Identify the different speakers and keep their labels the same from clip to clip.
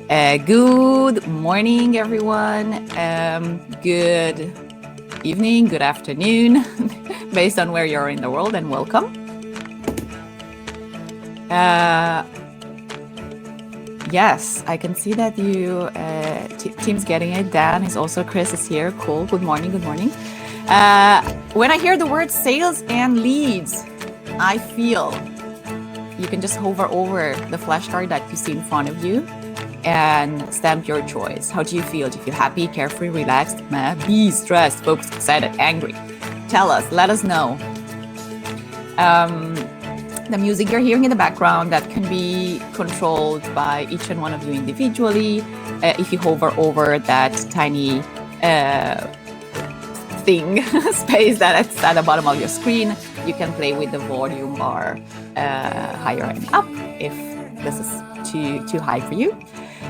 Speaker 1: Good morning, everyone. Good evening, good afternoon, based on where you're in the world, and welcome. Yes, I can see that you, team's getting it. Dan is also, Chris is here. Cool. Good morning, good morning. When I hear the word sales and leads, I feel you can just hover over the flashcard that you see in front of you and stamp your choice. How do you feel? Do you feel happy, carefree, relaxed, mad, be stressed, focused, excited, angry? Tell us, let us know. The music you're hearing in the background, that can be controlled by each and one of you individually. If you hover over that tiny thing, space that's at the bottom of your screen, you can play with the volume bar higher and up if this is too high for you.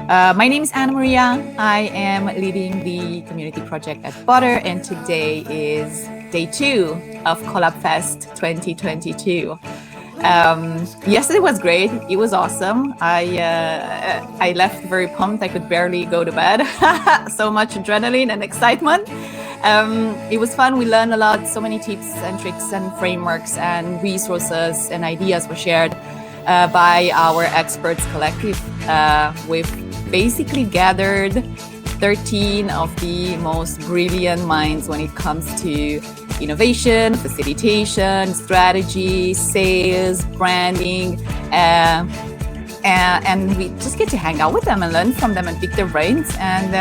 Speaker 1: My name is Anna Maria. I am leading the community project at Butter, and today is day 2 of Collab Fest 2022. Yesterday was great. It was awesome. I left very pumped. I could barely go to bed. So much adrenaline and excitement. It was fun. We learned a lot. So many tips and tricks and frameworks and resources and ideas were shared by our experts collective. We've basically gathered 13 of the most brilliant minds when it comes to innovation, facilitation, strategy, sales, branding, and we just get to hang out with them and learn from them and pick their brains. And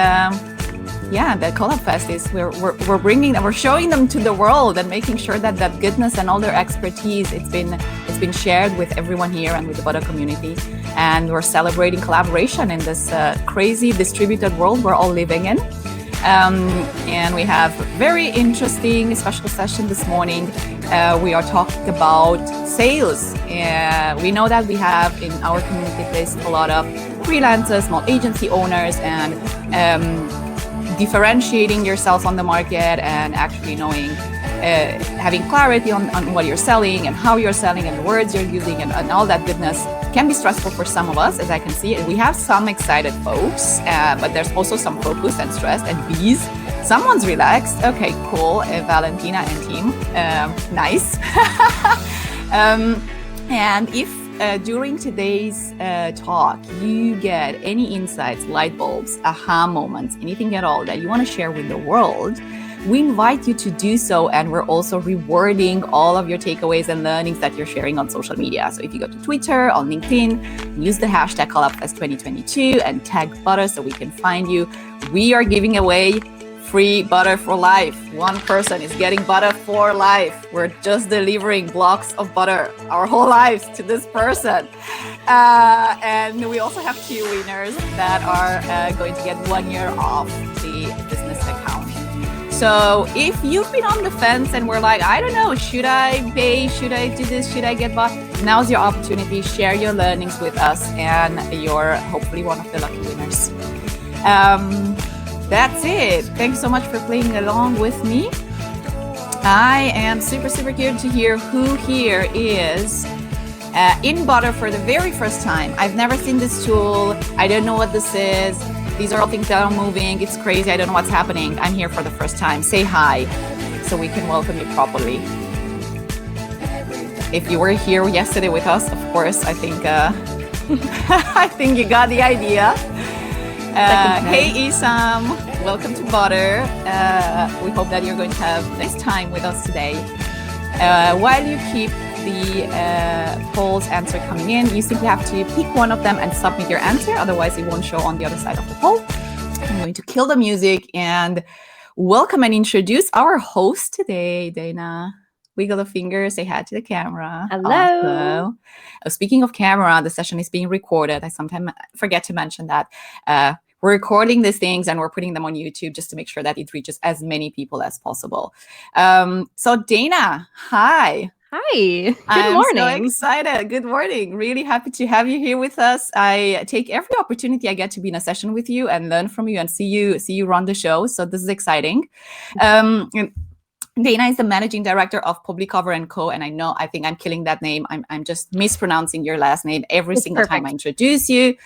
Speaker 1: yeah, the Collab Fest is we're bringing them, we're showing them to the world and making sure that that goodness and all their expertise, it's been shared with everyone here and with the Butter community. And we're celebrating collaboration in this crazy distributed world we're all living in. And we have a very interesting special session this morning. We are talking about sales. We know that we have in our community place a lot of freelancers, small agency owners, and differentiating yourself on the market and actually knowing, having clarity on what you're selling and how you're selling and the words you're using and all that goodness can be stressful for some of us, as I can see. We have some excited folks, but there's also some focused and stressed and bees. Someone's relaxed. Okay, cool. Valentina and team. Nice. And if during today's talk you get any insights, light bulbs, aha moments, anything at all that you want to share with the world, we invite you to do so, and we're also rewarding all of your takeaways and learnings that you're sharing on social media. So if you go to Twitter, on LinkedIn, use the hashtag CollabFest2022 and tag Butter so we can find you. We are giving away free butter for life. One person is getting butter for life. We're just delivering blocks of butter our whole lives to this person. And we also have 2 winners that are going to get 1 year off the business account. So if you've been on the fence and we're like, I don't know, should I pay? Should I do this? Should I get bought? Now's your opportunity. Share your learnings with us and you're hopefully one of the lucky winners. That's it. Thanks so much for playing along with me. I am super curious to hear who here is in Butter for the very first time. I've never seen this tool. I don't know what this is. These are all things that are moving. It's crazy. I don't know what's happening. I'm here for the first time. Say hi so we can welcome you properly. If you were here yesterday with us, of course, I think I think you got the idea. Hey Isam, welcome to Butter. We hope that you're going to have a nice time with us today. While you keep the poll's answer coming in, you simply have to pick one of them and submit your answer. Otherwise, it won't show on the other side of the poll. I'm going to kill the music and welcome and introduce our host today, Dana. Wiggle the finger, say hi to the camera.
Speaker 2: Hello.
Speaker 1: Speaking of camera, the session is being recorded. I sometimes forget to mention that. We're recording these things and we're putting them on YouTube just to make sure that it reaches as many people as possible. So Dana, hi.
Speaker 2: Hi. Good morning.
Speaker 1: I'm so excited. Good morning. Really happy to have you here with us. I take every opportunity I get to be in a session with you and learn from you and see you run the show. So this is exciting. Dana is the managing director of Publicover Co. And I think I'm killing that name. I'm just mispronouncing your last name every single time I introduce you.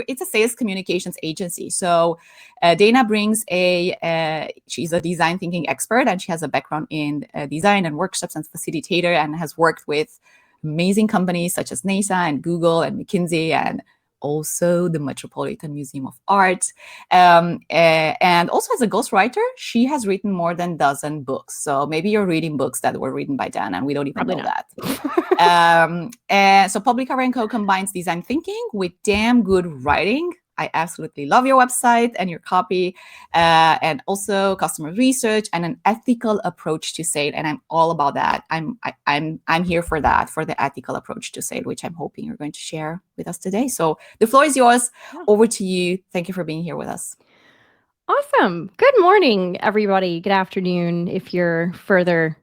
Speaker 1: It's a sales communications agency. So Dana brings she's a design thinking expert, and she has a background in design and workshops and facilitator, and has worked with amazing companies such as NASA and Google and McKinsey, and also the Metropolitan Museum of Art. And also as a ghostwriter, she has written more than a dozen books. So maybe you're reading books that were written by Dana, and we don't even know that. And so Publicover Co combines design thinking with damn good writing. I absolutely love your website and your copy, and also customer research and an ethical approach to sale. And I'm all about that. I'm here for that, for the ethical approach to sale, which I'm hoping you're going to share with us today. So the floor is yours. Over to you. Thank you for being here with us.
Speaker 2: Awesome. Good morning, everybody. Good afternoon if you're further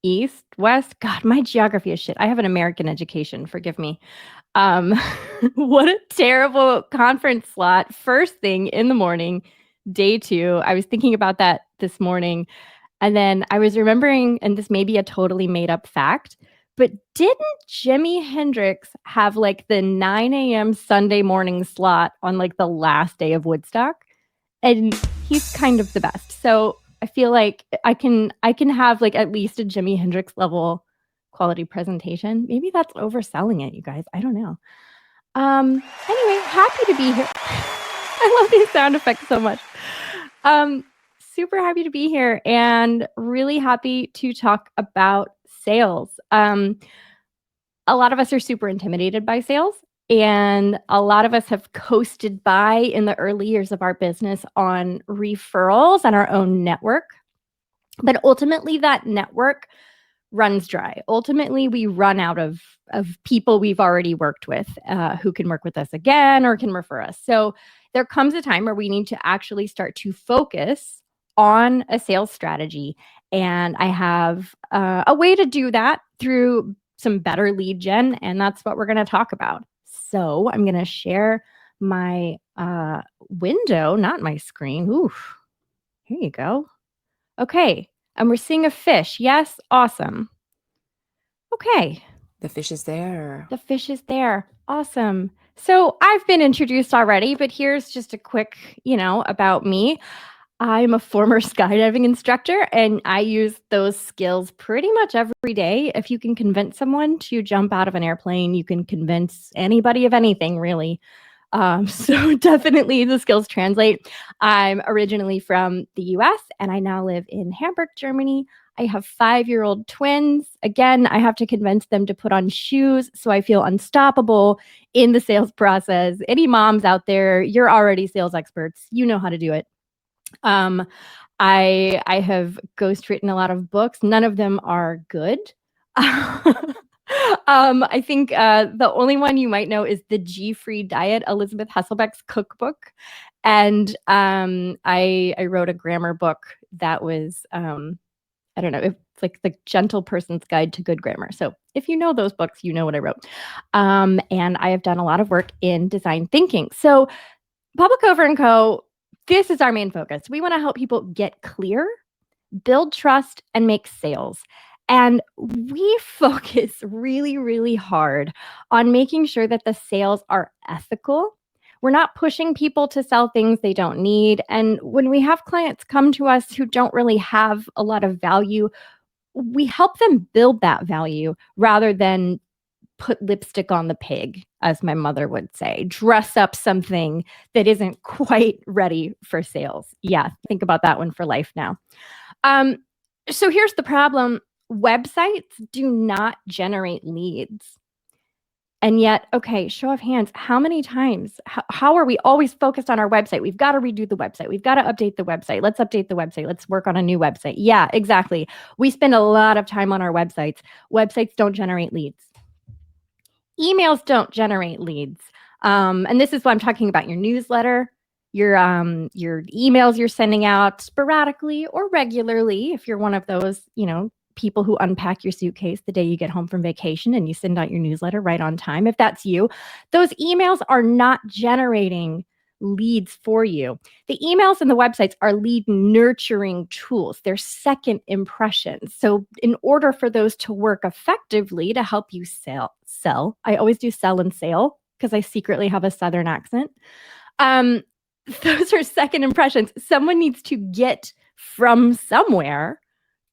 Speaker 2: east, west. God, my geography is shit. I have an American education. Forgive me. What a terrible conference slot. First thing in the morning, day 2. I was thinking about that this morning. And then I was remembering, and this may be a totally made up fact, but didn't Jimi Hendrix have like the 9 a.m. Sunday morning slot on like the last day of Woodstock? And he's kind of the best. So I feel like I can have like at least a Jimi Hendrix level quality presentation. Maybe that's overselling it, you guys. I don't know. Anyway, happy to be here. I love these sound effects so much. Super happy to be here and really happy to talk about sales. A lot of us are super intimidated by sales, and a lot of us have coasted by in the early years of our business on referrals and our own network. But ultimately, that network runs dry. Ultimately, we run out of people we've already worked with who can work with us again or can refer us. So there comes a time where we need to actually start to focus on a sales strategy. And I have a way to do that through some better lead gen, and that's what we're going to talk about. So I'm going to share my window, not my screen. Ooh, here you go. Okay. And we're seeing a fish. Yes. Awesome. Okay.
Speaker 1: The fish is there.
Speaker 2: The fish is there. Awesome. So I've been introduced already, but here's just a quick, about me. I'm a former skydiving instructor, and I use those skills pretty much every day. If you can convince someone to jump out of an airplane, you can convince anybody of anything, really. So definitely the skills translate. I'm originally from the US, and I now live in Hamburg, Germany. I have 5-year-old twins. Again, I have to convince them to put on shoes so I feel unstoppable in the sales process. Any moms out there, you're already sales experts. You know how to do it. I have ghostwritten a lot of books. None of them are good. I think the only one you might know is The G-Free Diet, Elizabeth Hasselbeck's cookbook. And I wrote a grammar book that was, I don't know, it's like The Gentle Person's Guide to Good Grammar. So if you know those books, you know what I wrote. And I have done a lot of work in design thinking. So Publicover Co., this is our main focus. We want to help people get clear, build trust, and make sales. And we focus really, really hard on making sure that the sales are ethical. We're not pushing people to sell things they don't need. And when we have clients come to us who don't really have a lot of value, we help them build that value rather than put lipstick on the pig, as my mother would say, dress up something that isn't quite ready for sales. Yeah, think about that one for life now. So here's the problem. Websites do not generate leads. And yet, okay, show of hands, how many times, how are we always focused on our website? We've got to redo the website. We've got to update the website. Let's update the website. Let's work on a new website. Yeah, exactly. We spend a lot of time on our websites. Websites don't generate leads. Emails don't generate leads. And this is what I'm talking about, your newsletter, your emails you're sending out sporadically or regularly. If you're one of those, people who unpack your suitcase the day you get home from vacation and you send out your newsletter right on time. If that's you, those emails are not generating leads for you. The emails and the websites are lead nurturing tools. They're second impressions. So in order for those to work effectively to help you sell, I always do sell and sale because I secretly have a Southern accent. Those are second impressions. Someone needs to get from somewhere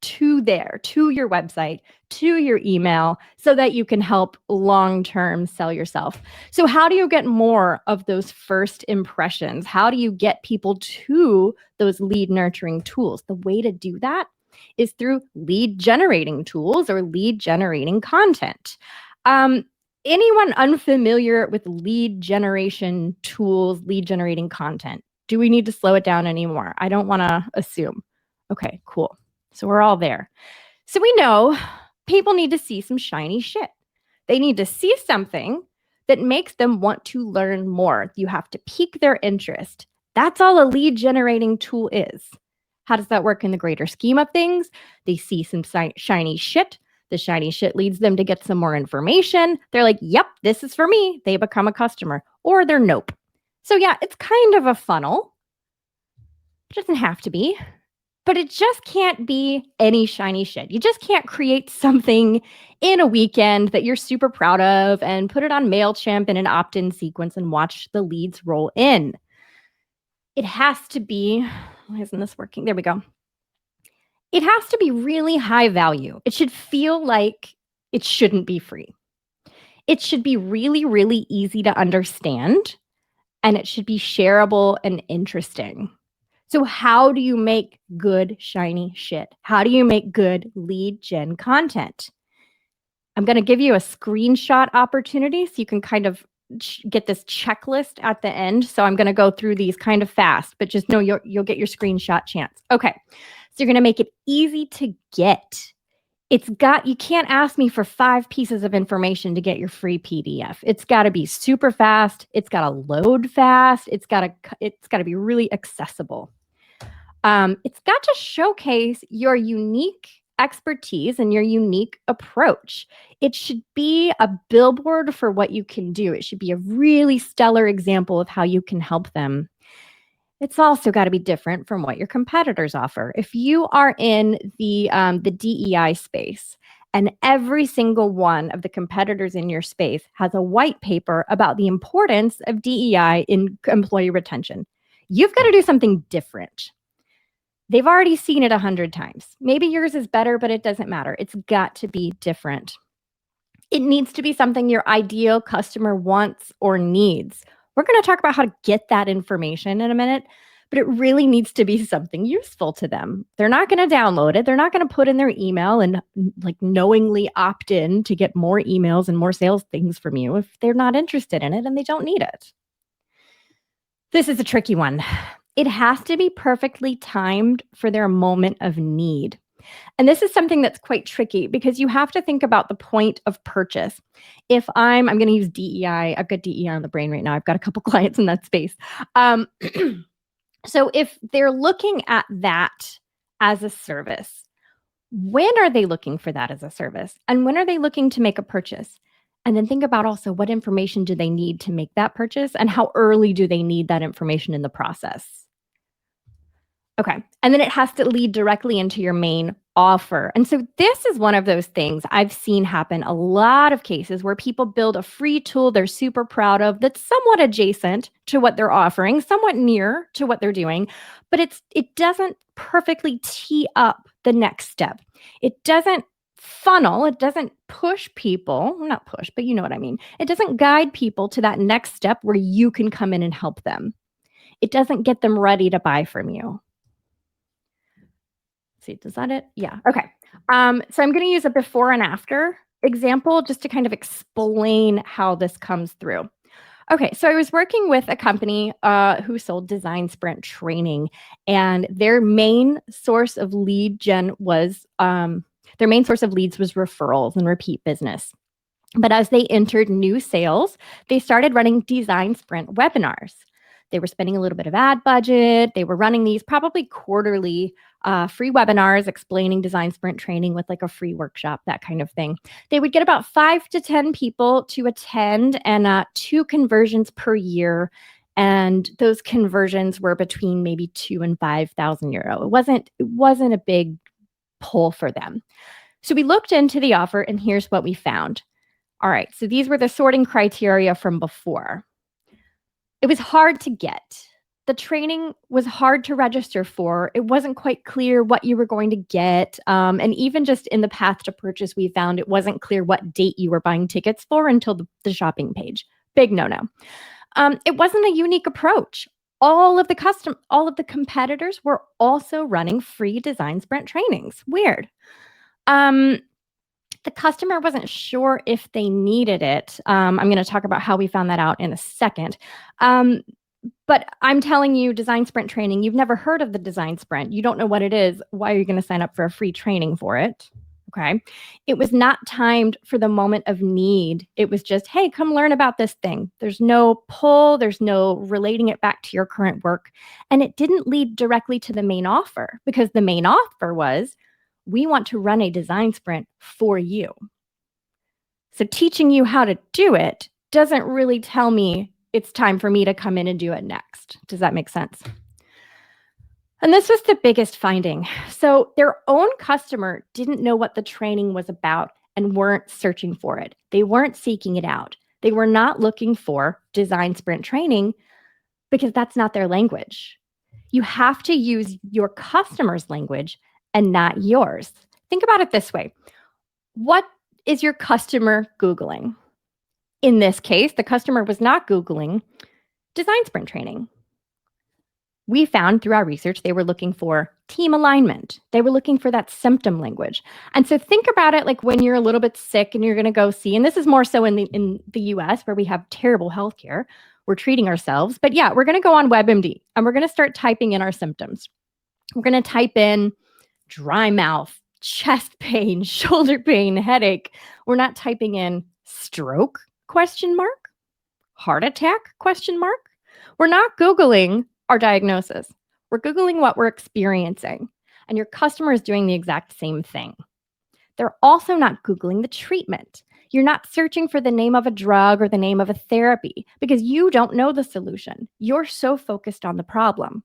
Speaker 2: to there, to your website, to your email, so that you can help long-term sell yourself. So how do you get more of those first impressions? How do you get people to those lead nurturing tools? The way to do that is through lead generating tools or lead generating content. Anyone unfamiliar with lead generation tools, lead generating content? Do we need to slow it down anymore? I don't want to assume. Okay, cool. So we're all there. So we know people need to see some shiny shit. They need to see something that makes them want to learn more. You have to pique their interest. That's all a lead generating tool is. How does that work in the greater scheme of things? They see some shiny shit. The shiny shit leads them to get some more information. They're like, yep, this is for me. They become a customer, or they're nope. So yeah, it's kind of a funnel. It doesn't have to be. But it just can't be any shiny shit. You just can't create something in a weekend that you're super proud of and put it on MailChimp in an opt-in sequence and watch the leads roll in. It has to be, why isn't this working? There we go. It has to be really high value. It should feel like it shouldn't be free. It should be really, really easy to understand, and it should be shareable and interesting. So how do you make good, shiny shit? How do you make good lead gen content? I'm going to give you a screenshot opportunity so you can kind of get this checklist at the end. So I'm going to go through these kind of fast, but just know you'll get your screenshot chance. Okay. So you're going to make it easy to get. You can't ask me for 5 pieces of information to get your free PDF. It's got to be super fast. It's got to load fast. It's got to be really accessible. It's got to showcase your unique expertise and your unique approach. It should be a billboard for what you can do. It should be a really stellar example of how you can help them. It's also got to be different from what your competitors offer. If you are in the DEI space and every single one of the competitors in your space has a white paper about the importance of DEI in employee retention, you've got to do something different. They've already seen it 100 times. Maybe yours is better, but it doesn't matter. It's got to be different. It needs to be something your ideal customer wants or needs. We're going to talk about how to get that information in a minute, but it really needs to be something useful to them. They're not going to download it. They're not going to put in their email and like knowingly opt in to get more emails and more sales things from you if they're not interested in it and they don't need it. This is a tricky one. It has to be perfectly timed for their moment of need. And this is something that's quite tricky because you have to think about the point of purchase. If I'm going to use DEI, I've got DEI on the brain right now. I've got a couple clients in that space. So if they're looking at that as a service, when are they looking for that as a service? And when are they looking to make a purchase? And then think about also what information do they need to make that purchase and how early do they need that information in the process? Okay. And then it has to lead directly into your main offer. And so this is one of those things I've seen happen a lot of cases where people build a free tool they're super proud of that's somewhat adjacent to what they're offering, somewhat near to what they're doing, but it doesn't perfectly tee up the next step. It doesn't funnel, it doesn't push people, not push, but you know what I mean. It doesn't guide people to that next step where you can come in and help them. It doesn't get them ready to buy from you. See, does that it? Yeah. Okay. So I'm going to use a before and after example just to kind of explain how this comes through. Okay. So I was working with a company who sold design sprint training, and their main source of lead gen was their main source of leads was referrals and repeat business. But as they entered new sales, they started running design sprint webinars. They were spending a little bit of ad budget. They were running these probably quarterly free webinars explaining design sprint training with like a free workshop, that kind of thing. They would get about 5 to 10 people to attend and 2 conversions per year. And those conversions were between maybe 2 and 5,000 euro. It wasn't a big pull for them. So we looked into the offer, and here's what we found. All right, so these were the sorting criteria from before. It was hard to get. The training was hard to register for. It wasn't quite clear what you were going to get. And even just in the path to purchase, we found it wasn't clear what date you were buying tickets for until the shopping page. Big no-no. It wasn't a unique approach. All of the competitors were also running free design sprint trainings. Weird. The customer wasn't sure if they needed it. I'm going to talk about how we found that out in a second. But I'm telling you, design sprint training, you've never heard of the design sprint. You don't know what it is. Why are you going to sign up for a free training for it? Okay. It was not timed for the moment of need. It was just, hey, come learn about this thing. There's no pull. There's no relating it back to your current work. And it didn't lead directly to the main offer, because the main offer was, we want to run a design sprint for you. So teaching you how to do it doesn't really tell me it's time for me to come in and do it next. Does that make sense? And this was the biggest finding. So their own customer didn't know what the training was about and weren't searching for it. They weren't seeking it out. They were not looking for design sprint training because that's not their language. You have to use your customer's language and not yours. Think about it this way. What is your customer Googling? In this case, the customer was not Googling design sprint training. We found through our research, they were looking for team alignment. They were looking for that symptom language. And so think about it like when you're a little bit sick and you're going to go see, and this is more so in the US where we have terrible healthcare, we're treating ourselves. But yeah, we're going to go on WebMD and we're going to start typing in our symptoms. We're going to type in dry mouth, chest pain, shoulder pain, headache. We're not typing in stroke, ? Heart attack, ? We're not Googling our diagnosis. We're Googling what we're experiencing. And your customer is doing the exact same thing. They're also not Googling the treatment. You're not searching for the name of a drug or the name of a therapy because you don't know the solution. You're so focused on the problem.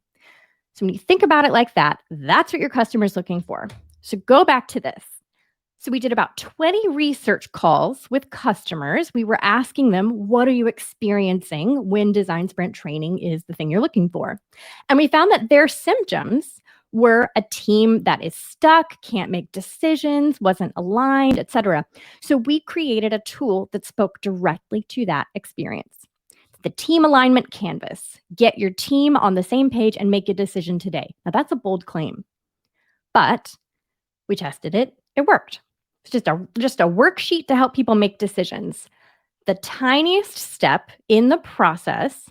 Speaker 2: So when you think about it like that, that's what your customer is looking for. So go back to this. So we did about 20 research calls with customers. We were asking them, what are you experiencing when design sprint training is the thing you're looking for? And we found that their symptoms were a team that is stuck, can't make decisions, wasn't aligned, etc. So we created a tool that spoke directly to that experience. The team alignment canvas. Get your team on the same page and make a decision today. Now that's a bold claim, but we tested it. It worked. It's just a worksheet to help people make decisions. The tiniest step in the process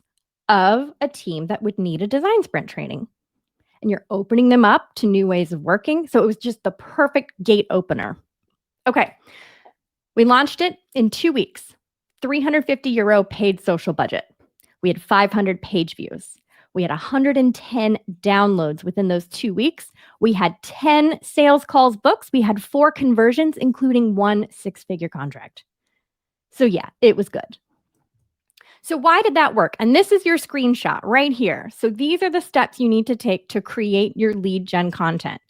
Speaker 2: of a team that would need a design sprint training. And you're opening them up to new ways of working. So it was just the perfect gate opener. Okay. We launched it in 2 weeks. 350 euro paid social budget. We had 500 page views. We had 110 downloads within those 2 weeks. We had 10 sales calls booked. We had 4 conversions, including 1 6-figure contract. So yeah, it was good. So why did that work? And this is your screenshot right here. So these are the steps you need to take to create your lead gen content.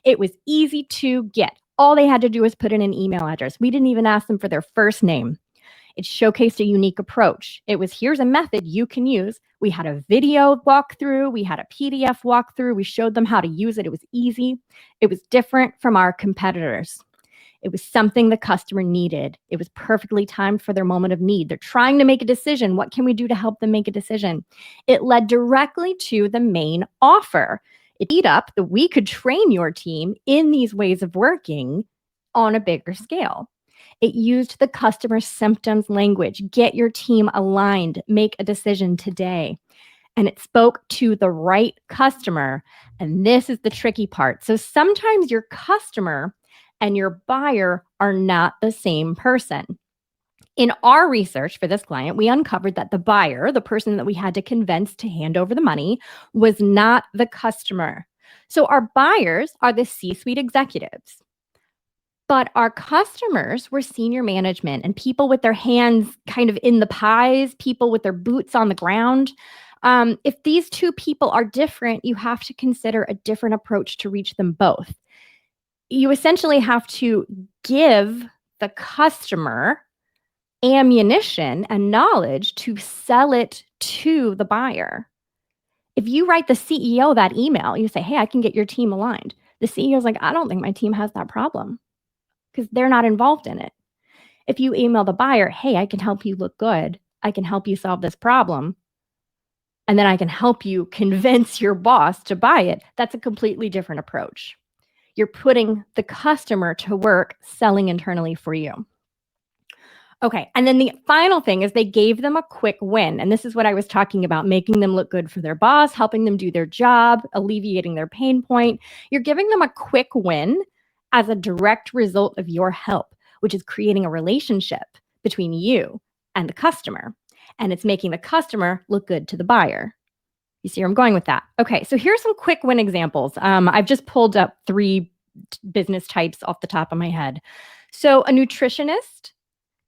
Speaker 2: It was easy to get. All they had to do was put in an email address. We didn't even ask them for their first name. It showcased a unique approach. It was, here's a method you can use. We had a video walkthrough. We had a PDF walkthrough. We showed them how to use it. It was easy. It was different from our competitors. It was something the customer needed. It was perfectly timed for their moment of need. They're trying to make a decision. What can we do to help them make a decision? It led directly to the main offer. It teed up that we could train your team in these ways of working on a bigger scale. It used the customer symptoms language. Get your team aligned. Make a decision today. And it spoke to the right customer. And this is the tricky part. So sometimes your customer and your buyer are not the same person. In our research for this client, we uncovered that the buyer, the person that we had to convince to hand over the money, was not the customer. So our buyers are the C-suite executives. But our customers were senior management and people with their hands kind of in the pies, people with their boots on the ground. If these two people are different, you have to consider a different approach to reach them both. You essentially have to give the customer ammunition and knowledge to sell it to the buyer. If you write the CEO that email, you say, hey, I can get your team aligned. The CEO is like, I don't think my team has that problem because they're not involved in it. If you email the buyer, hey, I can help you look good. I can help you solve this problem. And then I can help you convince your boss to buy it. That's a completely different approach. You're putting the customer to work selling internally for you. Okay, and then the final thing is they gave them a quick win. And this is what I was talking about, making them look good for their boss, helping them do their job, alleviating their pain point. You're giving them a quick win as a direct result of your help, which is creating a relationship between you and the customer. And it's making the customer look good to the buyer. You see where I'm going with that? Okay, so here's some quick win examples. I've just pulled up 3 business types off the top of my head. So a nutritionist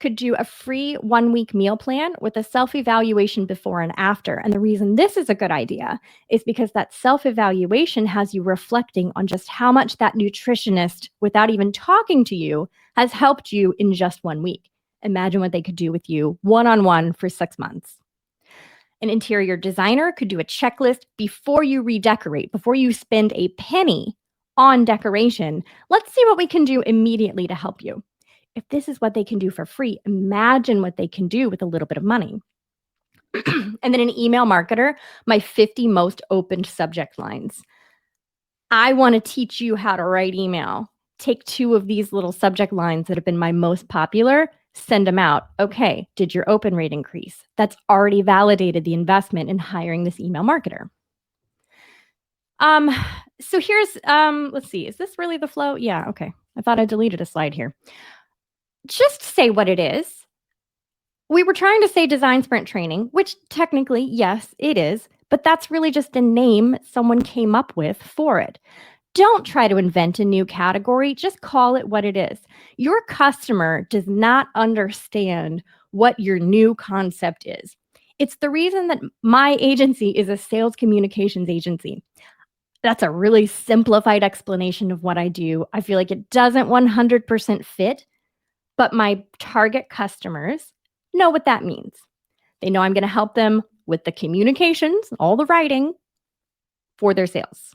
Speaker 2: could do a free 1-week meal plan with a self-evaluation before and after. And the reason this is a good idea is because that self-evaluation has you reflecting on just how much that nutritionist, without even talking to you, has helped you in just 1 week. Imagine what they could do with you one-on-one for 6 months. An interior designer could do a checklist before you redecorate, before you spend a penny on decoration. Let's see what we can do immediately to help you. If this is what they can do for free, imagine what they can do with a little bit of money. And then an email marketer, my 50 most opened subject lines. I want to teach you how to write email. Take 2 of these little subject lines that have been my most popular, send them out. Okay, did your open rate increase? That's already validated the investment in hiring this email marketer. So here's, let's see, is this really the flow? Yeah, okay. I thought I deleted a slide here. Just say what it is. We were trying to say design sprint training, which technically, yes, it is, but that's really just a name someone came up with for it. Don't try to invent a new category. Just call it what it is. Your customer does not understand what your new concept is. It's the reason that my agency is a sales communications agency. That's a really simplified explanation of what I do. I feel like it doesn't 100% fit, but my target customers know what that means. They know I'm going to help them with the communications, all the writing for their sales.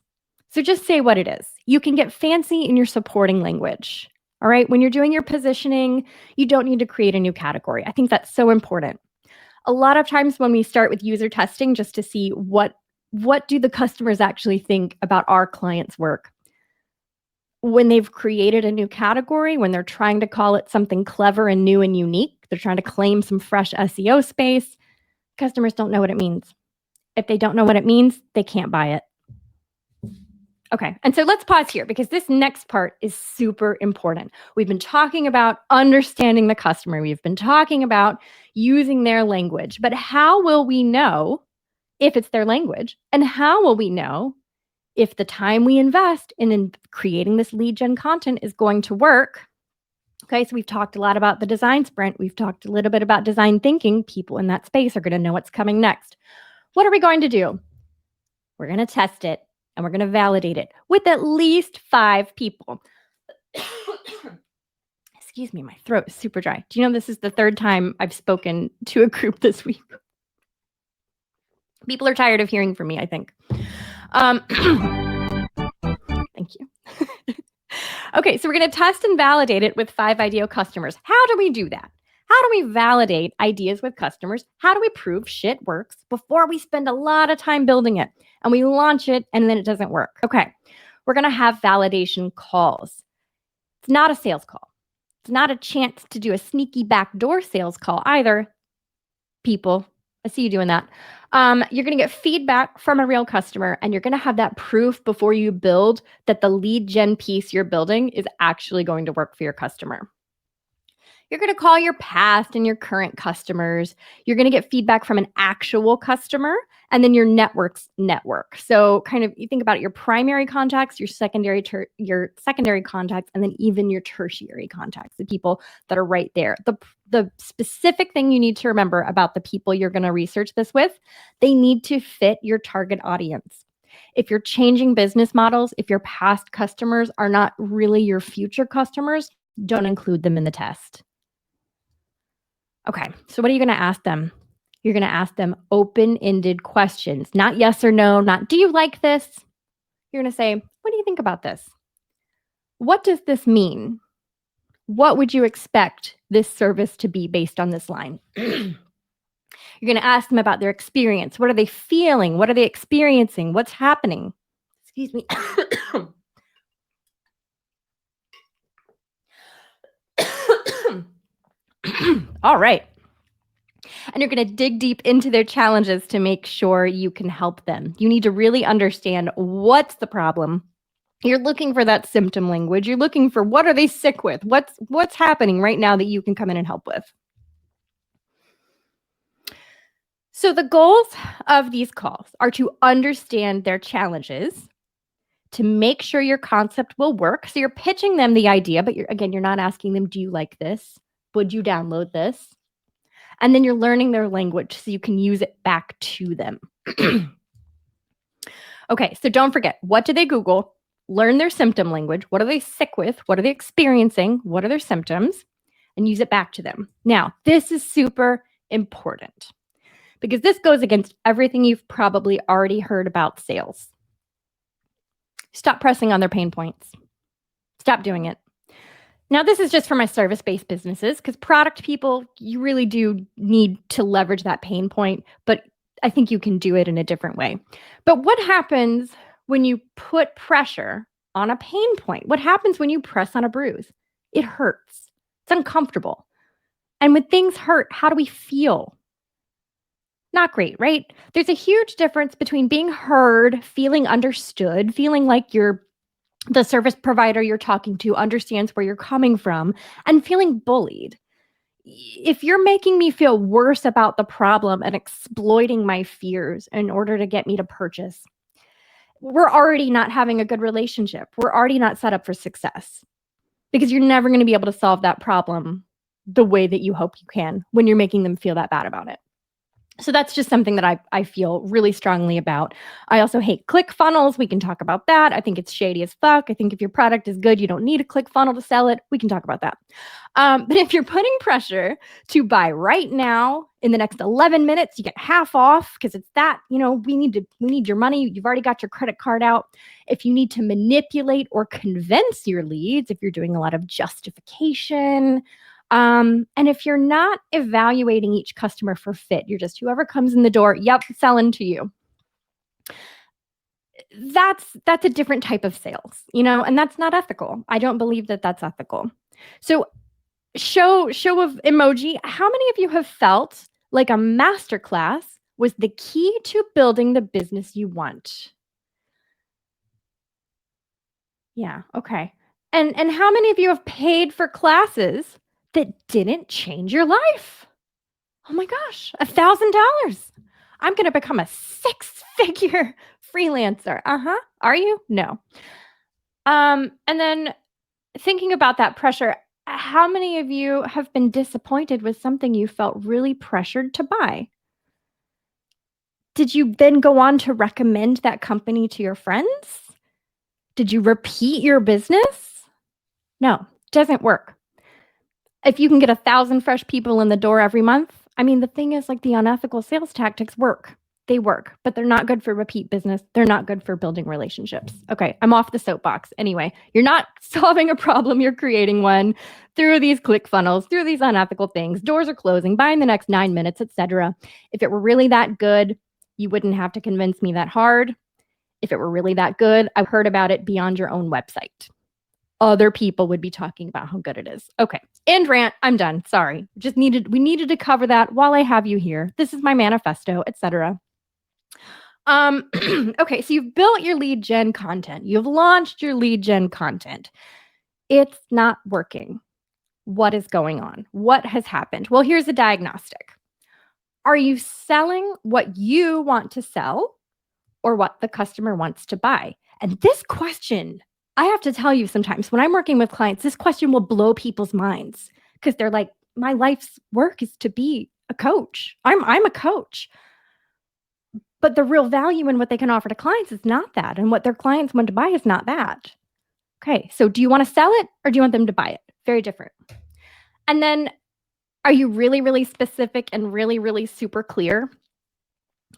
Speaker 2: So just say what it is. You can get fancy in your supporting language. All right. When you're doing your positioning, you don't need to create a new category. I think that's so important. A lot of times when we start with user testing, just to see what do the customers actually think about our clients' work, when they've created a new category, when they're trying to call it something clever and new and unique, they're trying to claim some fresh SEO space, customers don't know what it means. If they don't know what it means, they can't buy it. Okay, and so let's pause here because this next part is super important. We've been talking about understanding the customer. We've been talking about using their language, but how will we know if it's their language? And how will we know if the time we invest in creating this lead gen content is going to work? Okay, so we've talked a lot about the design sprint. We've talked a little bit about design thinking. People in that space are going to know what's coming next. What are we going to do? We're going to test it and we're going to validate it with at least 5 people. Excuse me, my throat is super dry. Do you know this is the 3rd time I've spoken to a group this week? People are tired of hearing from me, I think. Thank you. Okay, so we're going to test and validate it with 5 ideal customers. How do we do that? How do we validate ideas with customers? How do we prove shit works before we spend a lot of time building it and we launch it and then it doesn't work? Okay, we're going to have validation calls. It's not a sales call. It's not a chance to do a sneaky backdoor sales call either. People, I see you doing that. You're going to get feedback from a real customer and you're going to have that proof before you build that the lead gen piece you're building is actually going to work for your customer. You're going to call your past and your current customers. You're going to get feedback from an actual customer, and then your network's network. So kind of you think about your primary contacts, your secondary contacts, and then even your tertiary contacts, the people that are right there. The specific thing you need to remember about the people you're going to research this with, they need to fit your target audience. If you're changing business models, if your past customers are not really your future customers, don't include them in the test. Okay, so what are you going to ask them? You're going to ask them open-ended questions, not yes or no, not do you like this? You're going to say, what do you think about this? What does this mean? What would you expect this service to be based on this line? You're going to ask them about their experience. What are they feeling? What are they experiencing? What's happening? Excuse me. All right. And you're going to dig deep into their challenges to make sure you can help them. You need to really understand what's the problem. You're looking for that symptom language. You're looking for what are they sick with? What's happening right now that you can come in and help with? So the goals of these calls are to understand their challenges, to make sure your concept will work. So you're pitching them the idea, but you're not asking them, do you like this? Would you download this? And then you're learning their language so you can use it back to them. Okay, so don't forget, what do they Google? Learn their symptom language. What are they sick with? What are they experiencing? What are their symptoms? And use it back to them. Now, this is super important because this goes against everything you've probably already heard about sales. Stop pressing on their pain points. Stop doing it. Now, this is just for my service-based businesses because product people, you really do need to leverage that pain point, but I think you can do it in a different way. But what happens when you put pressure on a pain point? What happens when you press on a bruise? It hurts. It's uncomfortable. And when things hurt, how do we feel? Not great, right? There's a huge difference between being heard, feeling understood, feeling like the service provider you're talking to understands where you're coming from, and feeling bullied. If you're making me feel worse about the problem and exploiting my fears in order to get me to purchase, we're already not having a good relationship. We're already not set up for success because you're never going to be able to solve that problem the way that you hope you can when you're making them feel that bad about it. So that's just something that I feel really strongly about. I also hate click funnels. We can talk about that. I think it's shady as fuck. I think if your product is good, you don't need a click funnel to sell it. We can talk about that. But if you're putting pressure to buy right now in the next 11 minutes, you get half off because it's that, we need your money. You've already got your credit card out. If you need to manipulate or convince your leads, if you're doing a lot of justification, and if you're not evaluating each customer for fit, you're just whoever comes in the door, yep, selling to you. That's a different type of sales, and that's not ethical. I don't believe that that's ethical. So show of emoji. How many of you have felt like a masterclass was the key to building the business you want? Yeah. Okay. And how many of you have paid for classes that didn't change your life? Oh my gosh, $1,000. I'm going to become a 6-figure freelancer. Are you? No. And then thinking about that pressure, how many of you have been disappointed with something you felt really pressured to buy? Did you then go on to recommend that company to your friends? Did you repeat your business? No, doesn't work. If you can get 1,000 fresh people in the door every month, the thing is, like, the unethical sales tactics work. They work, but they're not good for repeat business. They're not good for building relationships. Okay, I'm off the soapbox. Anyway, you're not solving a problem, you're creating one through these click funnels, through these unethical things. Doors are closing, buy in the next 9 minutes, etc. If it were really that good, you wouldn't have to convince me that hard. If it were really that good, I've heard about it beyond your own website. Other people would be talking about how good it is. Okay, end rant. I'm done. Sorry. We needed to cover that while I have you here. This is my manifesto, etc. Okay, so you've built your lead gen content. You've launched your lead gen content. It's not working. what is going on? What has happened? Well, here's a diagnostic. Are you selling what you want to sell or what the customer wants to buy? And this question, I have to tell you, sometimes when I'm working with clients, this question will blow people's minds because they're like, my life's work is to be a coach. I'm a coach. But the real value in what they can offer to clients is not that. And what their clients want to buy is not that. Okay, so do you want to sell it or do you want them to buy it? Very different. And then are you really, really specific and really, really super clear?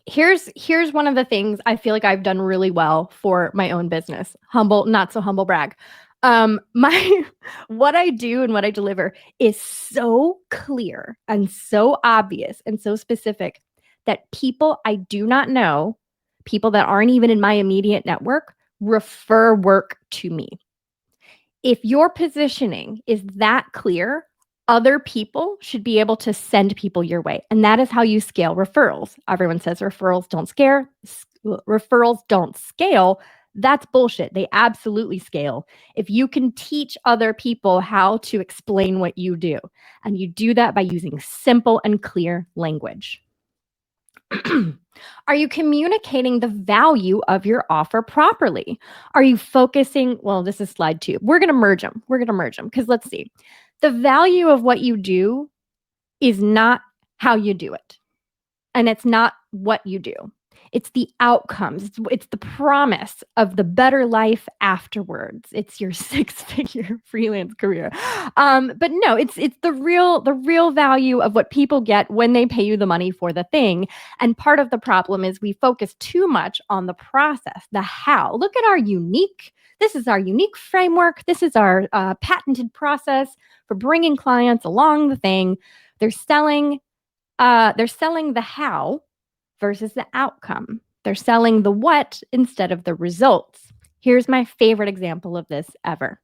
Speaker 2: Here's one of the things I feel like I've done really well for my own business. Humble, not so humble brag. What I do and what I deliver is so clear and so obvious and so specific that people I do not know, people that aren't even in my immediate network, refer work to me. If your positioning is that clear, other people should be able to send people your way. And that is how you scale referrals. Everyone says referrals don't scale. That's bullshit. They absolutely scale. If you can teach other people how to explain what you do, and you do that by using simple and clear language. Are you communicating the value of your offer properly? Are you focusing? Well, this is slide 2. We're going to merge them because let's see. The value of what you do is not how you do it. And it's not what you do. It's the outcomes. It's the promise of the better life afterwards. It's your 6-figure freelance career. But no, it's the real value of what people get when they pay you the money for the thing. And part of the problem is we focus too much on the process, the how. Look at this is our unique framework. This is our patented process for bringing clients along the thing. They're selling the how versus the outcome. They're selling the what instead of the results. Here's my favorite example of this ever.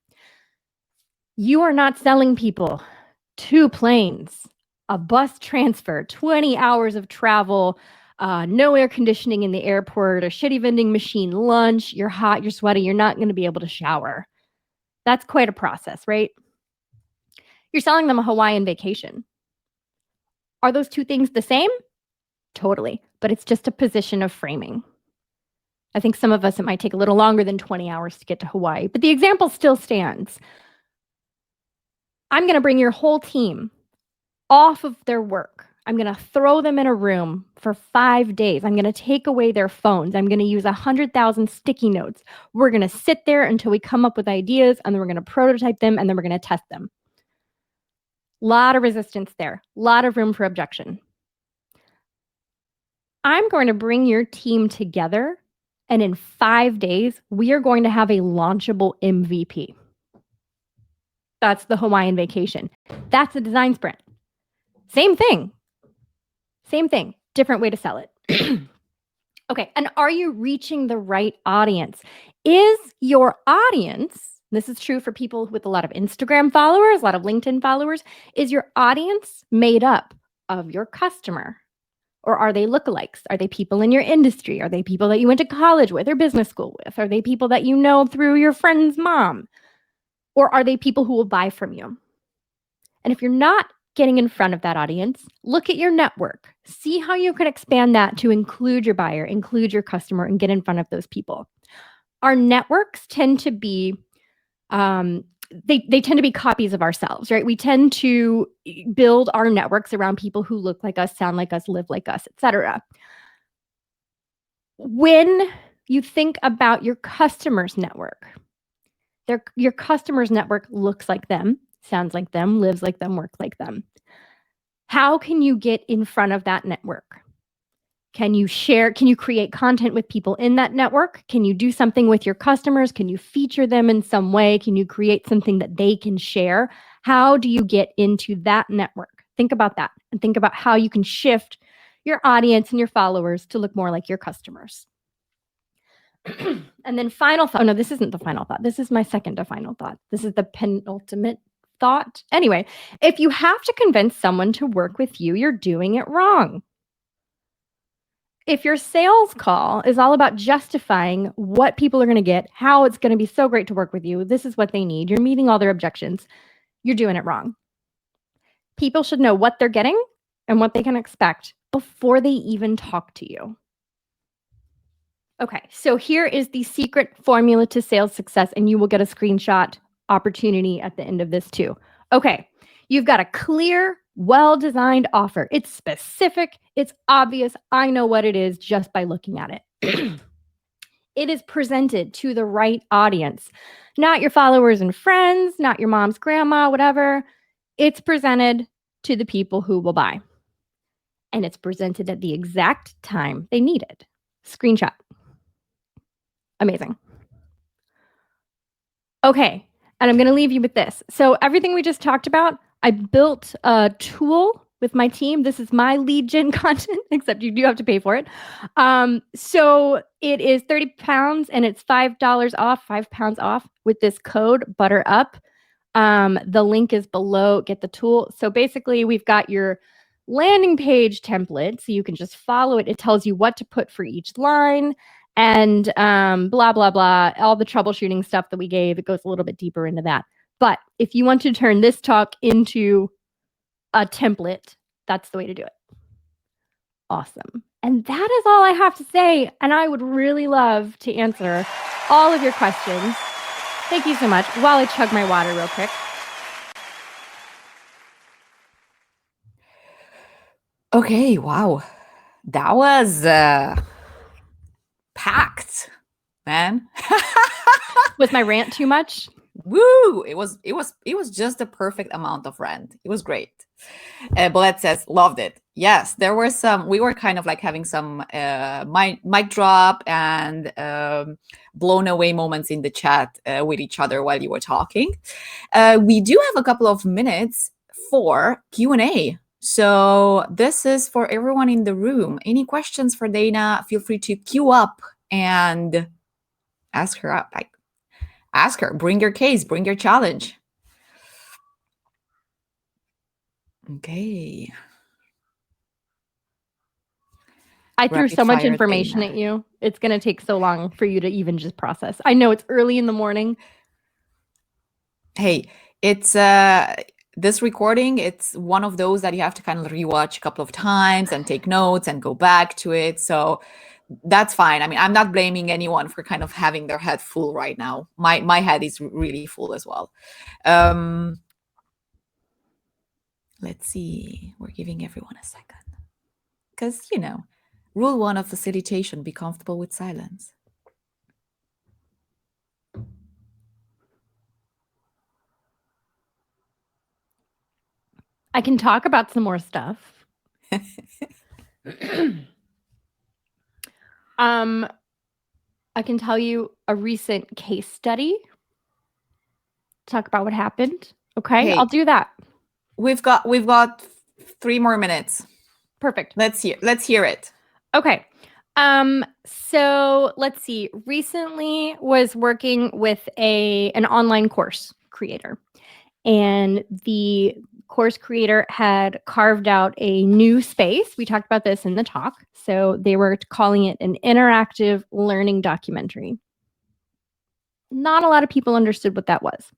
Speaker 2: You are not selling people 2 planes, a bus transfer, 20 hours of travel, no air conditioning in the airport, a shitty vending machine, lunch, you're hot, you're sweaty, you're not going to be able to shower. That's quite a process, right? You're selling them a Hawaiian vacation. Are those 2 things the same? Totally. But it's just a position of framing. I think some of us, it might take a little longer than 20 hours to get to Hawaii, but the example still stands. I'm going to bring your whole team off of their work. I'm going to throw them in a room for 5 days. I'm going to take away their phones. I'm going to use 100,000 sticky notes. We're going to sit there until we come up with ideas, and then we're going to prototype them, and then we're going to test them. A lot of resistance there. A lot of room for objection. I'm going to bring your team together, and in 5 days, we are going to have a launchable MVP. That's the Hawaiian vacation. That's a design sprint. Same thing, different way to sell it. Okay, and are you reaching the right audience? Is your audience, this is true for people with a lot of Instagram followers, a lot of LinkedIn followers, is your audience made up of your customer? Or are they lookalikes? Are they people in your industry? Are they people that you went to college with or business school with? Are they people that you know through your friend's mom? Or are they people who will buy from you? And if you're not getting in front of that audience, look at your network. See how you can expand that to include your buyer, include your customer, and get in front of those people. Our networks tend to be they tend to be copies of ourselves, right? We tend to build our networks around people who look like us, sound like us, live like us, etc. When you think about your customer's network, your customer's network looks like them, sounds like them, lives like them, works like them. How can you get in front of that network? Can you share? Can you create content with people in that network? Can you do something with your customers? Can you feature them in some way? Can you create something that they can share? How do you get into that network? Think about that and think about how you can shift your audience and your followers to look more like your customers. And then final thought. Oh, no, this isn't the final thought. This is my second to final thought. This is the penultimate thought. Anyway, if you have to convince someone to work with you, you're doing it wrong. If your sales call is all about justifying what people are going to get, how it's going to be so great to work with you, this is what they need, you're meeting all their objections, you're doing it wrong. People should know what they're getting and what they can expect before they even talk to you. Okay, so here is the secret formula to sales success, and you will get a screenshot opportunity at the end of this too. Okay, you've got a clear, well-designed offer. It's specific, it's obvious. I know what it is just by looking at it. It is presented to the right audience, not your followers and friends, not your mom's grandma, whatever. It's presented to the people who will buy. And it's presented at the exact time they need it. Screenshot. Amazing. Okay, and I'm going to leave you with this. So everything we just talked about, I built a tool with my team. This is my lead gen content, except you do have to pay for it. So it is 30 pounds and it's $5 off, 5 pounds off with this code BUTTERUP. The link is below. Get the tool. So basically, we've got your landing page template, so you can just follow it. It tells you what to put for each line and blah, blah, blah, all the troubleshooting stuff that we gave. It goes a little bit deeper into that. But if you want to turn this talk into a template, that's the way to do it. Awesome. And that is all I have to say. And I would really love to answer all of your questions. Thank you so much. While I chug my water real quick.
Speaker 1: Okay, wow. That was packed, man.
Speaker 2: Was my rant too much?
Speaker 1: Woo! It was just the perfect amount of rant. It was great. Bolette says, loved it. Yes, there were some, we were kind of like having some mic drop and blown away moments in the chat with each other while you were talking. We do have a couple of minutes for Q&A. So this is for everyone in the room. Any questions for Dana? Feel free to queue up and ask her up. Ask her, bring your case, bring your challenge. Okay.
Speaker 2: I threw so much information at you. It's going to take so long for you to even just process. I know it's early in the morning.
Speaker 1: Hey, it's this recording, it's one of those that you have to kind of rewatch a couple of times and take notes and go back to it. So that's fine. I mean, I'm not blaming anyone for kind of having their head full right now. My head is really full as well. Let's see. We're giving everyone a second. Because, you know, rule 1 of facilitation, be comfortable with silence.
Speaker 2: I can talk about some more stuff. I can tell you a recent case study. Talk about what happened. Okay, I'll do that.
Speaker 1: We've got 3 more minutes.
Speaker 2: Perfect.
Speaker 1: Let's hear it.
Speaker 2: Okay. So let's see. Recently was working with an online course creator, and the course creator had carved out a new space. We talked about this in the talk. So they were calling it an interactive learning documentary. Not a lot of people understood what that was.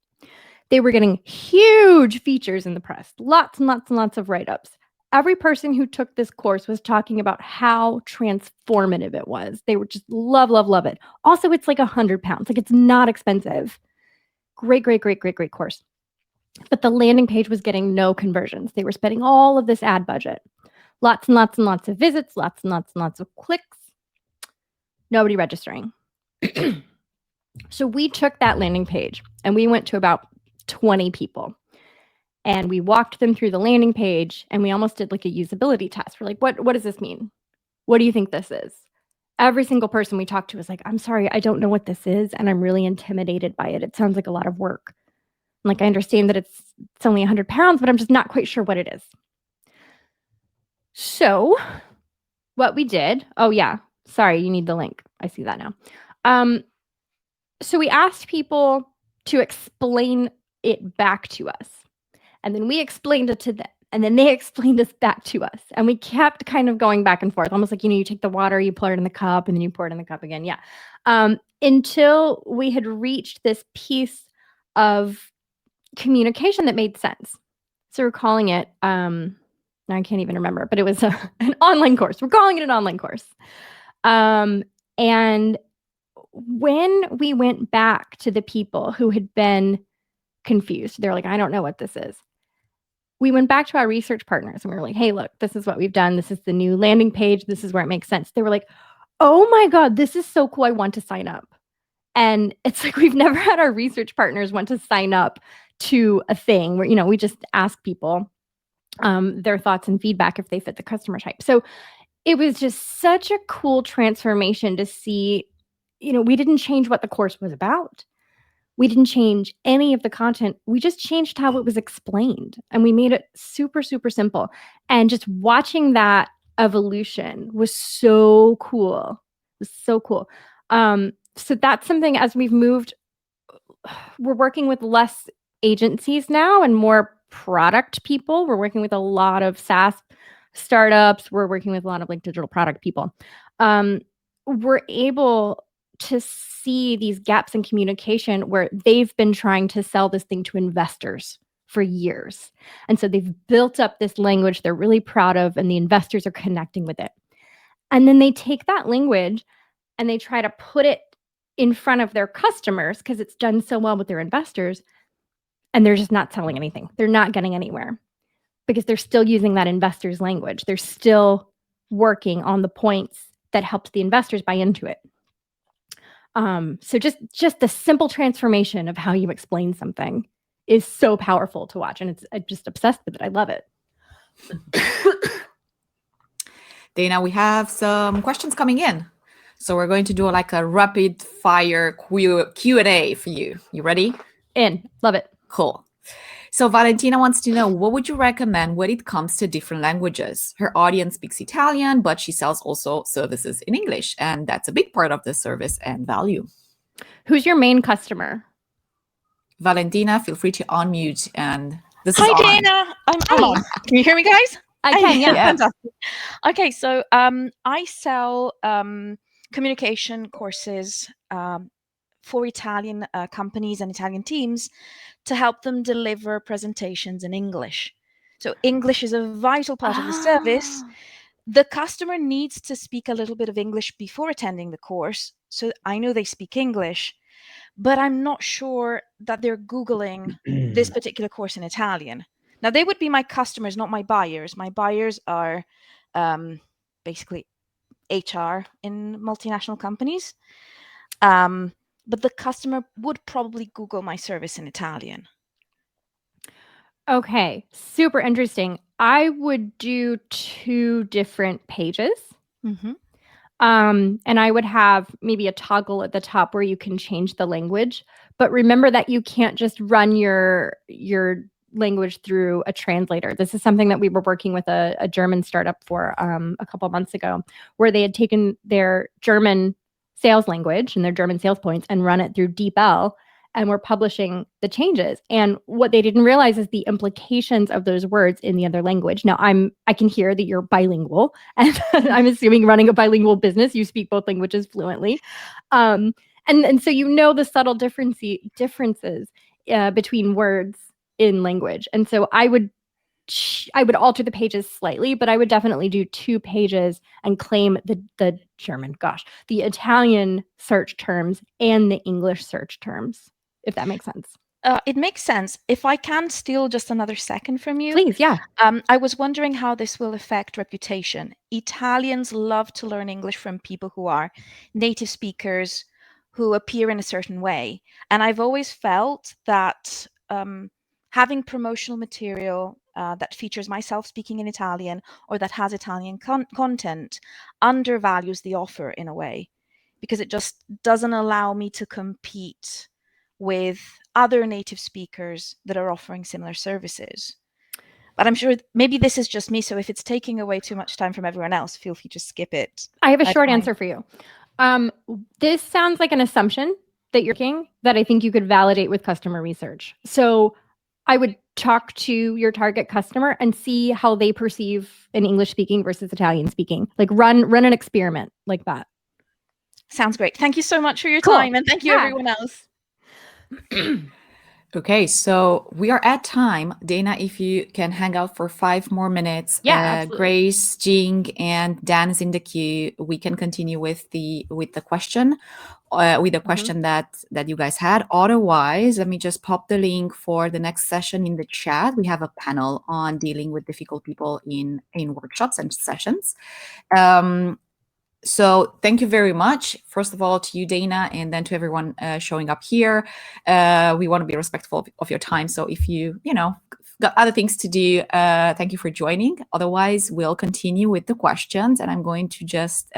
Speaker 2: They were getting huge features in the press, lots and lots and lots of write-ups. Every person who took this course was talking about how transformative it was. They would just love, love, love it. Also, it's like 100 pounds. Like, it's not expensive. Great, great, great, great, great course. But the landing page was getting no conversions. They were spending all of this ad budget. Lots and lots and lots of visits, lots and lots and lots of clicks. Nobody registering. So we took that landing page and we went to about 20 people. And we walked them through the landing page and we almost did like a usability test. We're like, what does this mean? What do you think this is? Every single person we talked to was like, I'm sorry, I don't know what this is. And I'm really intimidated by it. It sounds like a lot of work. Like, I understand that it's only 100 pounds, but I'm just not quite sure what it is. So what we did, oh yeah, sorry, you need the link. I see that now. So we asked people to explain it back to us. And then we explained it to them. And then they explained this back to us. And we kept kind of going back and forth, almost like, you take the water, you pour it in the cup, and then you pour it in the cup again. Yeah. Until we had reached this piece of communication that made sense. So we're calling it, I can't even remember, but it was an online course. We're calling it an online course. And when we went back to the people who had been confused, they're like, I don't know what this is. We went back to our research partners and we were like, hey, look, this is what we've done. This is the new landing page. This is where it makes sense. They were like, oh my God, this is so cool. I want to sign up. And it's like, we've never had our research partners want to sign up to a thing where, we just ask people their thoughts and feedback if they fit the customer type. So it was just such a cool transformation to see, we didn't change what the course was about. We didn't change any of the content. We just changed how it was explained. And we made it super, super simple. And just watching that evolution was so cool. It was so cool. So that's something, as we've moved, we're working with less agencies now and more product people. We're working with a lot of SaaS startups. We're working with a lot of digital product people. We're able to see these gaps in communication where they've been trying to sell this thing to investors for years. And so they've built up this language they're really proud of, and the investors are connecting with it. And then they take that language and they try to put it in front of their customers because it's done so well with their investors, and they're just not selling anything. They're not getting anywhere because they're still using that investor's language. They're still working on the points that helped the investors buy into it. So just the simple transformation of how you explain something is so powerful to watch. And I'm just obsessed with it. I love it.
Speaker 1: Dana, we have some questions coming in. So we're going to do a rapid fire Q&A for you. You ready?
Speaker 2: In. Love it.
Speaker 1: Cool. So Valentina wants to know, what would you recommend when it comes to different languages? Her audience speaks Italian, but she sells also services in English. And that's a big part of the service and value.
Speaker 2: Who's your main customer?
Speaker 1: Valentina, feel free to unmute. And this
Speaker 3: Hi,
Speaker 1: is on.
Speaker 3: Dana. I'm on. Can you hear me, guys?
Speaker 2: I can, yeah.
Speaker 3: Fantastic. Okay, so I sell communication courses for Italian companies and Italian teams to help them deliver presentations in English. So English is a vital part of the service. The customer needs to speak a little bit of English before attending the course. So I know they speak English, but I'm not sure that they're Googling this particular course in Italian. Now, they would be my customers, not my buyers. My buyers are basically HR in multinational companies. But the customer would probably Google my service in Italian.
Speaker 2: Okay, super interesting. I would do 2 different pages.
Speaker 3: Mm-hmm.
Speaker 2: And I would have maybe a toggle at the top where you can change the language. But remember that you can't just run your language through a translator. This is something that we were working with a German startup for a couple of months ago, where they had taken their German sales language and their German sales points and run it through DeepL, and we're publishing the changes. And what they didn't realize is the implications of those words in the other language. Now, I can hear that you're bilingual, and I'm assuming running a bilingual business, you speak both languages fluently. And so the subtle differences between words in language. And so I would alter the pages slightly, but I would definitely do 2 pages and claim the Italian search terms and the English search terms, if that makes sense.
Speaker 3: It makes sense. If I can steal just another second from you.
Speaker 2: Please, yeah.
Speaker 3: I was wondering how this will affect reputation. Italians love to learn English from people who are native speakers, who appear in a certain way. And I've always felt that having promotional material that features myself speaking in Italian or that has Italian content undervalues the offer in a way, because it just doesn't allow me to compete with other native speakers that are offering similar services. But I'm sure maybe this is just me, so if it's taking away too much time from everyone else, feel free to skip it.
Speaker 2: I have a short answer for you. This sounds like an assumption that you're making that I think you could validate with customer research. So I would talk to your target customer and see how they perceive an English speaking versus Italian speaking. Like run an experiment like that.
Speaker 3: Sounds great. Thank you so much for your time, and thank you everyone else.
Speaker 1: Okay, so we are at time. Dana, if you can hang out for 5 more minutes.
Speaker 2: Yeah, absolutely.
Speaker 1: Grace, Jing, and Dan is in the queue. We can continue with the question. With the question that you guys had. Otherwise, let me just pop the link for the next session in the chat. We have a panel on dealing with difficult people in workshops and sessions. So thank you very much, first of all, to you, Dana, and then to everyone showing up here. We want to be respectful of your time. So if you got other things to do, thank you for joining. Otherwise, we'll continue with the questions, and I'm going to just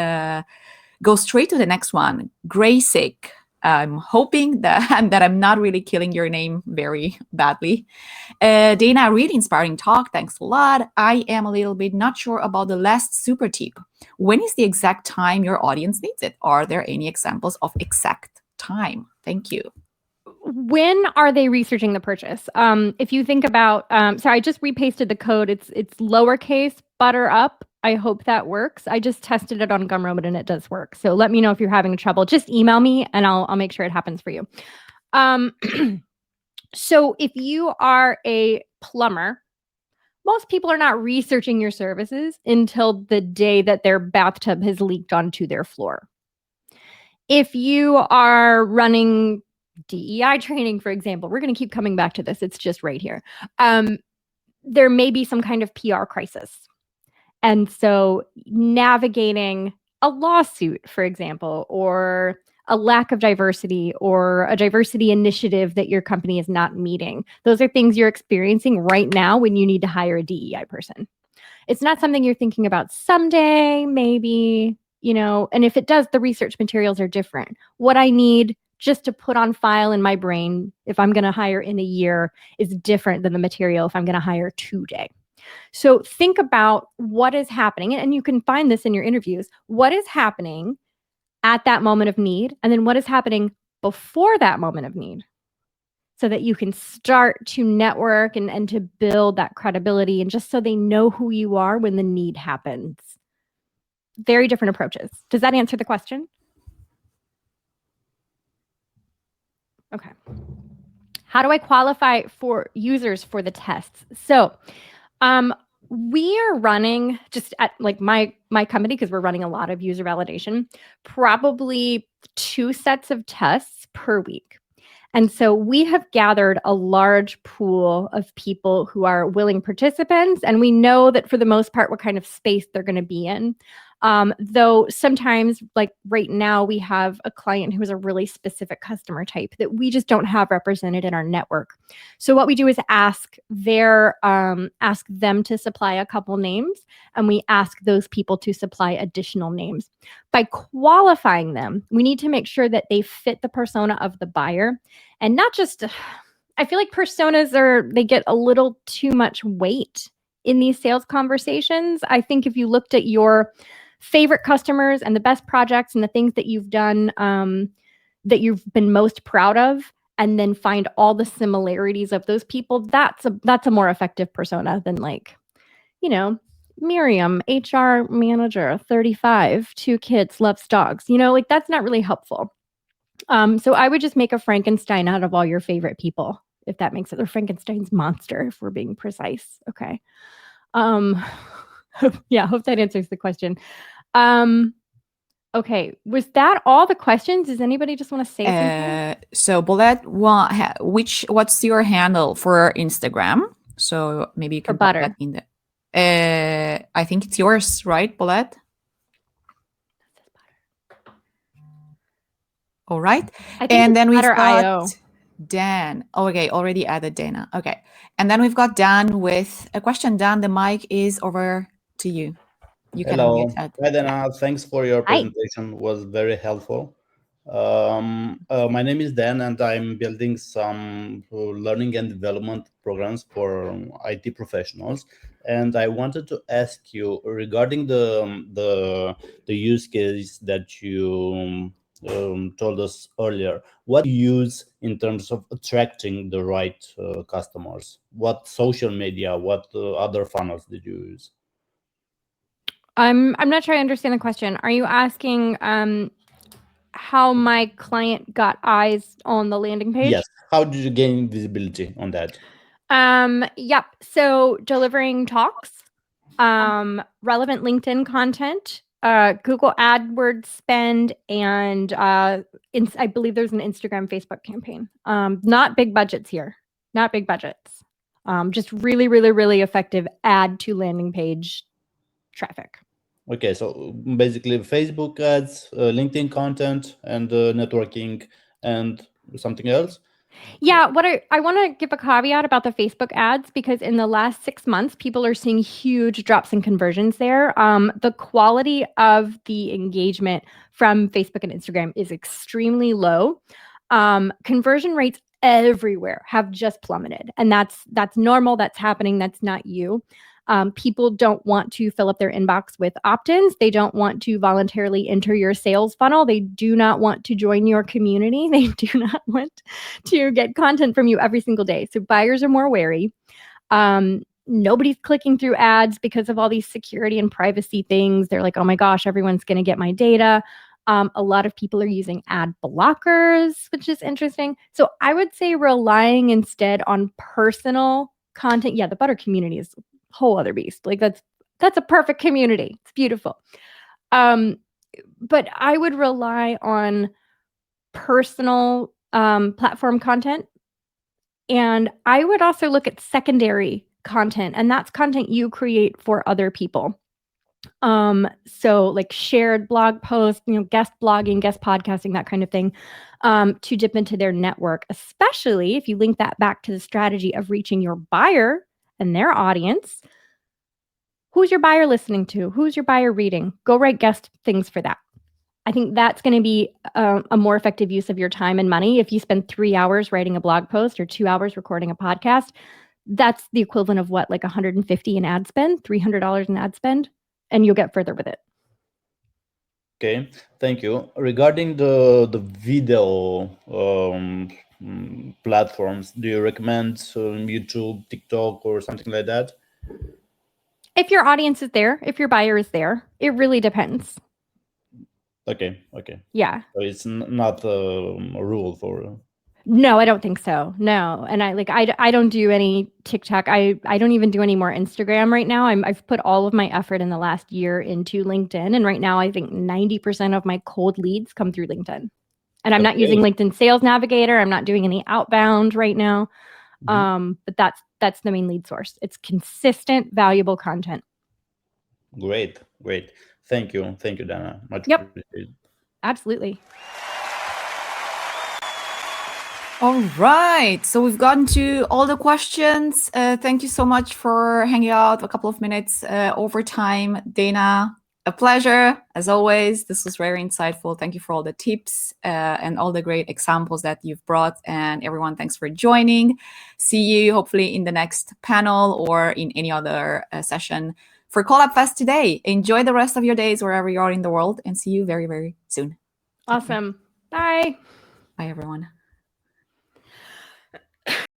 Speaker 1: go straight to the next one. Graysick. I'm hoping that I'm not really killing your name very badly. Dana, really inspiring talk. Thanks a lot. I am a little bit not sure about the last super tip. When is the exact time your audience needs it? Are there any examples of exact time? Thank you.
Speaker 2: When are they researching the purchase? If you think about, sorry, I just repasted the code. It's lowercase butter up. I hope that works. I just tested it on Gumroad and it does work. So let me know if you're having trouble. Just email me and I'll make sure it happens for you. So if you are a plumber, most people are not researching your services until the day that their bathtub has leaked onto their floor. If you are running DEI training, for example, we're going to keep coming back to this. It's just right here. There may be some kind of PR crisis. And so navigating a lawsuit, for example, or a lack of diversity or a diversity initiative that your company is not meeting. Those are things you're experiencing right now when you need to hire a DEI person. It's not something you're thinking about someday, maybe, and if it does, the research materials are different. What I need just to put on file in my brain if I'm going to hire in a year is different than the material if I'm going to hire today. So think about what is happening, and you can find this in your interviews. What is happening at that moment of need, and then what is happening before that moment of need, so that you can start to network and to build that credibility, and just so they know who you are when the need happens. Very different approaches. Does that answer the question? Okay. How do I qualify for users for the tests? So we are running just at like my company, because we're running a lot of user validation, probably 2 sets of tests per week. And so we have gathered a large pool of people who are willing participants, and we know that for the most part, what kind of space they're going to be in. Though sometimes, like right now, we have a client who is a really specific customer type that we just don't have represented in our network. So what we do is ask them to supply a couple names, and we ask those people to supply additional names. By qualifying them, we need to make sure that they fit the persona of the buyer, and not just. I feel like personas they get a little too much weight in these sales conversations. I think if you looked at your favorite customers and the best projects and the things that you've done that you've been most proud of, and then find all the similarities of those people, that's a more effective persona than Miriam, HR manager, 35, 2 kids, loves dogs. That's not really helpful. So I would just make a Frankenstein out of all your favorite people, if that makes it, or Frankenstein's monster, if we're being precise. Okay. Yeah, hope that answers the question. Okay, was that all the questions? Does anybody just want to say something?
Speaker 1: So Bolette, what's your handle for Instagram? So maybe you can put that in the. I think it's yours, right, Bolette? All right, and then we've got Dan. Oh, okay, already added Dana. Okay, and then we've got Dan with a question. Dan, the mic is over to you. You can
Speaker 4: unmute. Hi, Dana. Thanks for your presentation. It was very helpful. My name is Dan, and I'm building some learning and development programs for IT professionals. And I wanted to ask you regarding the use case that you told us earlier. What do you use in terms of attracting the right customers? What social media? What other funnels did you use?
Speaker 2: I'm not sure I understand the question. Are you asking how my client got eyes on the landing page?
Speaker 4: Yes. how did you gain visibility on that?
Speaker 2: Yep. So delivering talks, relevant LinkedIn content, Google AdWords spend, and I believe there's an Instagram, Facebook campaign. Not big budgets here. Not big budgets. Just really, really, really effective ad to landing page traffic.
Speaker 4: Okay, so basically Facebook ads, LinkedIn content, and networking, and something else.
Speaker 2: Yeah, what I want to give a caveat about the Facebook ads, because in the last 6 months, people are seeing huge drops in conversions there. The quality of the engagement from Facebook and Instagram is extremely low. Conversion rates everywhere have just plummeted, and that's normal. That's happening. That's not you. People don't want to fill up their inbox with opt-ins. They don't want to voluntarily enter your sales funnel. They do not want to join your community. They do not want to get content from you every single day. So buyers are more wary. Nobody's clicking through ads because of all these security and privacy things. They're like, oh my gosh, everyone's going to get my data. A lot of people are using ad blockers, which is interesting. So I would say relying instead on personal content. Yeah, the Butter community is whole other beast. Like that's a perfect community. It's beautiful. But I would rely on personal platform content, and I would also look at secondary content, and that's content you create for other people. So like shared blog posts, guest blogging, guest podcasting, that kind of thing, to dip into their network, especially if you link that back to the strategy of reaching your buyer and their audience. Who's your buyer listening to? Who's your buyer reading? Go write guest things for that. I think that's going to be a more effective use of your time and money. If you spend 3 hours writing a blog post or 2 hours recording a podcast, that's the equivalent of what, like $150 in ad spend, $300 in ad spend, and you'll get further with it.
Speaker 4: Okay, thank you. Regarding the video platforms, do you recommend YouTube, TikTok, or something like that?
Speaker 2: If your audience is there, if your buyer is there, it really depends.
Speaker 4: Okay.
Speaker 2: Yeah.
Speaker 4: So it's not a rule for.
Speaker 2: No, I don't think so. No, and I don't do any TikTok. I don't even do any more Instagram right now. I've put all of my effort in the last year into LinkedIn, and right now I think 90% of my cold leads come through LinkedIn. And I'm not using LinkedIn Sales Navigator. I'm not doing any outbound right now. But that's the main lead source. It's consistent, valuable content.
Speaker 4: Great. Thank you, Dana. Much appreciated.
Speaker 2: Absolutely.
Speaker 1: All right. So we've gotten to all the questions. Thank you so much for hanging out a couple of minutes over time. Dana, a pleasure as always. This was very insightful. Thank you for all the tips and all the great examples that you've brought. And everyone, thanks for joining. See you hopefully in the next panel or in any other session for Collab Fest today. Enjoy the rest of your days wherever you are in the world, and see you very, very soon.
Speaker 2: Awesome. Bye.
Speaker 1: Bye, everyone.